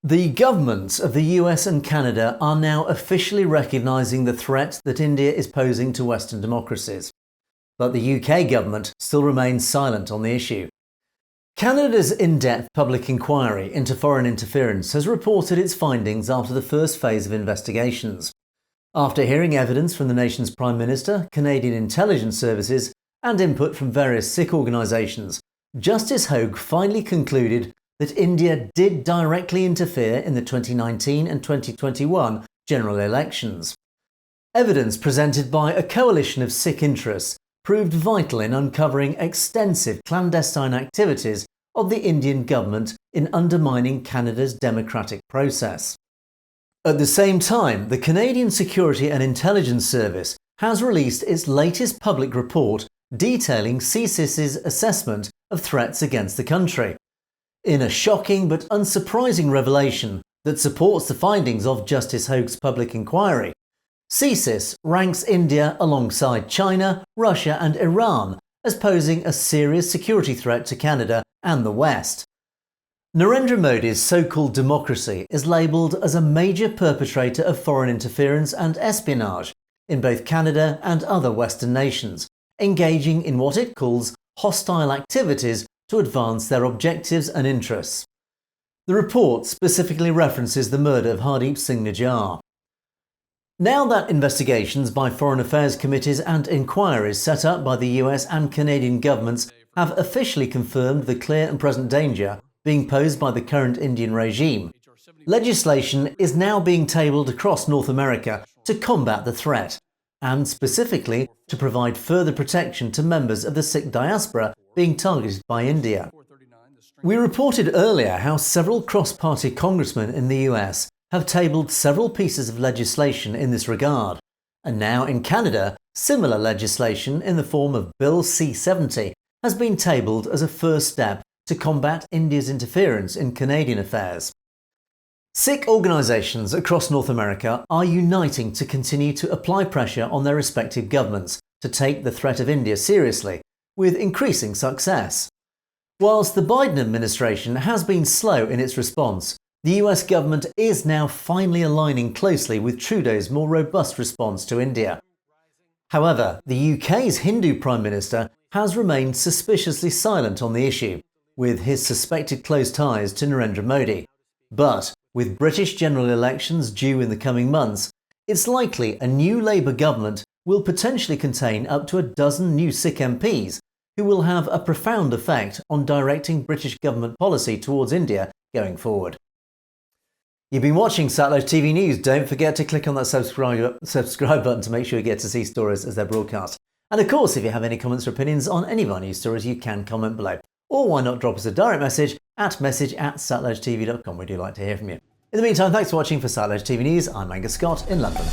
The governments of the US and Canada are now officially recognising the threat that India is posing to Western democracies. But the UK government still remains silent on the issue. Canada's in-depth public inquiry into foreign interference has reported its findings after the first phase of investigations. After hearing evidence from the nation's Prime Minister, Canadian intelligence services, and input from various Sikh organisations, Justice Hogue finally concluded that India did directly interfere in the 2019 and 2021 general elections. Evidence presented by a coalition of Sikh interests proved vital in uncovering extensive clandestine activities of the Indian government in undermining Canada's democratic process. At the same time, the Canadian Security and Intelligence Service has released its latest public report detailing CSIS's assessment of threats against the country. In a shocking but unsurprising revelation that supports the findings of Justice Hogue's public inquiry, CSIS ranks India alongside China, Russia and Iran as posing a serious security threat to Canada and the West. Narendra Modi's so-called democracy is labelled as a major perpetrator of foreign interference and espionage in both Canada and other Western nations, engaging in what it calls hostile activities to advance their objectives and interests. The report specifically references the murder of Hardeep Singh Nijjar. Now that investigations by foreign affairs committees and inquiries set up by the US and Canadian governments have officially confirmed the clear and present danger being posed by the current Indian regime, legislation is now being tabled across North America to combat the threat, and specifically to provide further protection to members of the Sikh diaspora being targeted by India. We reported earlier how several cross-party congressmen in the US have tabled several pieces of legislation in this regard, and now in Canada, similar legislation in the form of Bill C-70 has been tabled as a first step to combat India's interference in Canadian affairs. Sikh organisations across North America are uniting to continue to apply pressure on their respective governments to take the threat of India seriously, with increasing success. Whilst the Biden administration has been slow in its response, the US government is now finally aligning closely with Trudeau's more robust response to India. However, the UK's Hindu Prime Minister has remained suspiciously silent on the issue, with his suspected close ties to Narendra Modi. But with British general elections due in the coming months, it's likely a new Labour government will potentially contain up to a dozen new Sikh MPs who will have a profound effect on directing British government policy towards India going forward. You've been watching Satellite TV News. Don't forget to click on that subscribe button to make sure you get to see stories as they're broadcast. And of course, if you have any comments or opinions on any of our news stories, you can comment below. Or why not drop us a direct message at message@satellitetv.com. We do like to hear from you. In the meantime, thanks for watching. For Satellite TV News, I'm Angus Scott in London.